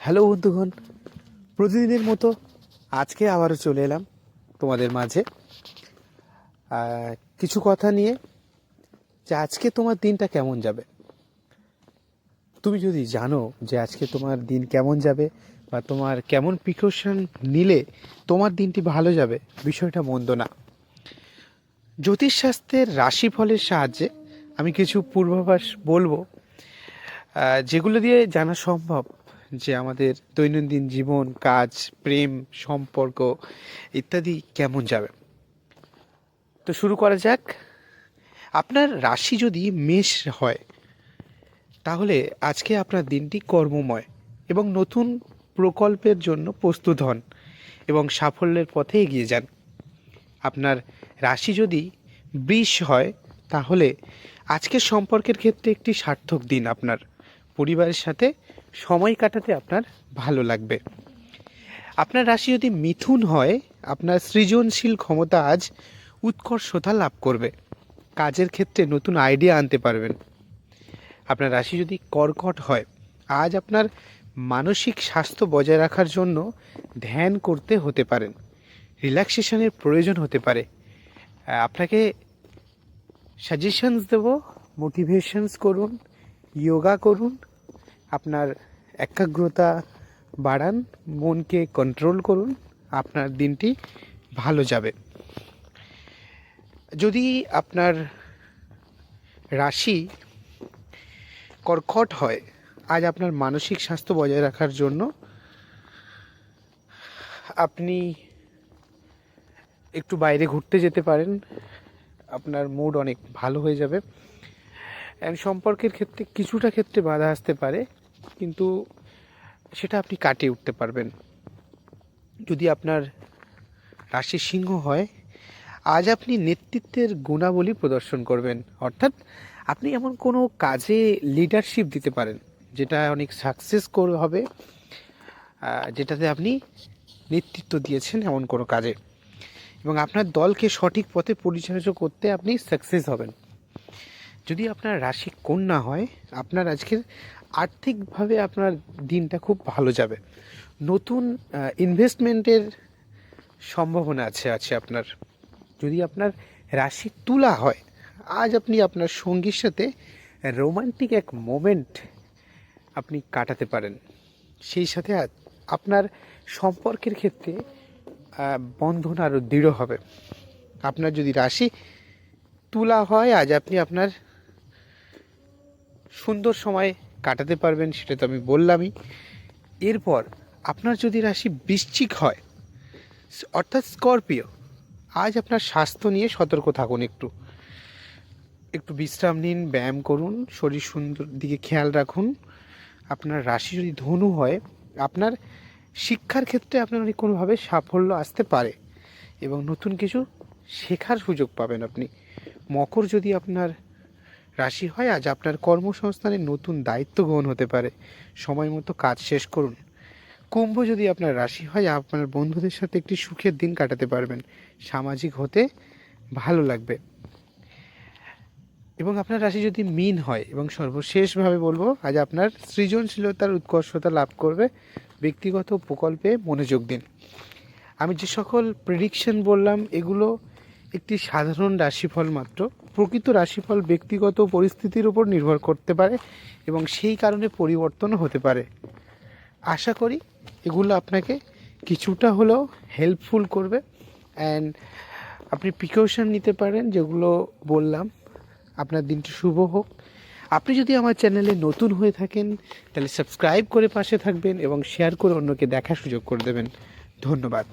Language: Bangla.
হ্যালো বন্ধুগণ, প্রতিদিনের মতো আজকে আবারও চলে এলাম তোমাদের মাঝে কিছু কথা নিয়ে, যে আজকে তোমার দিনটা কেমন যাবে। তুমি যদি জানো যে আজকে তোমার দিন কেমন যাবে বা তোমার কেমন প্রিকশন নিলে তোমার দিনটি ভালো যাবে, বিষয়টা মন্দ না। জ্যোতিষশাস্ত্রের রাশিফলের সাহায্যে আমি কিছু পূর্বাভাস বলবো, যেগুলো দিয়ে জানা সম্ভব যে আমাদের দৈনন্দিন জীবন, কাজ, প্রেম, সম্পর্ক ইত্যাদি কেমন যাবে। তো শুরু করা যাক। আপনার রাশি যদি মেষ হয়, তাহলে আজকে আপনার দিনটি কর্মময় এবং নতুন প্রকল্পের জন্য প্রস্তুত হন এবং সাফল্যের পথে এগিয়ে যান। আপনার রাশি যদি বৃষ হয়, তাহলে আজকের সম্পর্কের ক্ষেত্রে একটি সার্থক দিন। আপনার পরিবারের সাথে সময় কাটাতে আপনার ভালো লাগবে। আপনার রাশি যদি মিথুন হয়, আপনার সৃজনশীল ক্ষমতা আজ উৎকর্ষতা লাভ করবে। কাজের ক্ষেত্রে নতুন আইডিয়া আনতে পারবেন। আপনার রাশি যদি কর্কট হয়, আজ আপনার মানসিক স্বাস্থ্য বজায় রাখার জন্য ধ্যান করতে হতে পারেন। রিল্যাক্সেশনের প্রয়োজন হতে পারে। আপনাকে সাজেশনস দেব, মোটিভেশনস করুন, যোগা করুন, আপনার একাগ্রতা বাড়ান, মনকে কন্ট্রোল করুন, আপনার দিনটি ভালো যাবে। যদি আপনার রাশি কর্কট হয়, আজ আপনার মানসিক স্বাস্থ্য বজায় রাখার জন্য আপনি একটু বাইরে ঘুরতে যেতে পারেন। আপনার মুড অনেক ভালো হয়ে যাবে। সম্পর্কের ক্ষেত্রে কিছুটা ক্ষেত্রে বাধা আসতে পারে, কিন্তু সেটা আপনি কাটিয়ে উঠতে পারবেন। যদি আপনার রাশি সিংহ হয়, আজ আপনি নেতৃত্বের গুণাবলী প্রদর্শন করবেন। অর্থাৎ আপনি এমন কোনো কাজে লিডারশিপ দিতে পারেন যেটা অনেক সাকসেস হবে, যেটাতে আপনি নেতৃত্ব দিয়েছেন এমন কোনো কাজে, এবং আপনার দলকে সঠিক পথে পরিচালিত করতে আপনি সাকসেস হবেন। যদি আপনার রাশি কন্যা হয়, আপনার আজকের আর্থিকভাবে আপনার দিনটা খুব ভালো যাবে। নতুন ইনভেস্টমেন্টের সম্ভাবনা আছে আপনার। যদি আপনার রাশি তুলা হয়, আজ আপনি আপনার সঙ্গীর সাথে রোমান্টিক এক মোমেন্ট আপনি কাটাতে পারেন। সেই সাথে আপনার সম্পর্কের ক্ষেত্রে বন্ধন আরও দৃঢ় হবে। আপনার যদি রাশি তুলা হয়, আজ আপনি আপনার সুন্দর সময় কাটাতে পারবেন, সেটা তো আমি বললামই। এরপর আপনার যদি রাশি বৃশ্চিক হয়, অর্থাৎ স্করপিও, আজ আপনার স্বাস্থ্য নিয়ে সতর্ক থাকুন। একটু বিশ্রাম নিন, ব্যায়াম করুন, শরীর সুন্দর দিকে খেয়াল রাখুন। আপনার রাশি যদি ধনু হয়, আপনার শিক্ষার ক্ষেত্রে আপনার অনেক কোনোভাবে সাফল্য আসতে পারে এবং নতুন কিছু শেখার সুযোগ পাবেন আপনি। মকর যদি আপনার রাশি হয়, আজ আপনার কর্মসংস্থানে নতুন দায়িত্ব গ্রহণ হতে পারে। সময় মতো কাজ শেষ করুন। কুম্ভ যদি আপনার রাশি হয়, আপনার বন্ধুদের সাথে একটি সুখের দিন কাটাতে পারবেন। সামাজিক হতে ভালো লাগবে। এবং আপনার রাশি যদি মীন হয়, এবং সর্বশেষভাবে বলবো, আজ আপনার সৃজনশীলতার উৎকর্ষতা লাভ করবে। ব্যক্তিগত প্রকল্পে মনোযোগ দিন। আমি যে সকল প্রেডিকশন বললাম, এগুলো একটি সাধারণ রাশিফল মাত্র। প্রকৃত রাশিফল ব্যক্তিগত পরিস্থিতির উপর নির্ভর করতে পারে এবং সেই কারণে পরিবর্তনও হতে পারে। আশা করি এগুলো আপনাকে কিছুটা হলেও হেল্পফুল করবে, অ্যান্ড আপনি প্রিকশন নিতে পারেন যেগুলো বললাম। আপনার দিনটি শুভ হোক। আপনি যদি আমার চ্যানেলে নতুন হয়ে থাকেন, তাহলে সাবস্ক্রাইব করে পাশে থাকবেন এবং শেয়ার করে অন্যকে দেখার সুযোগ করে দেবেন। ধন্যবাদ।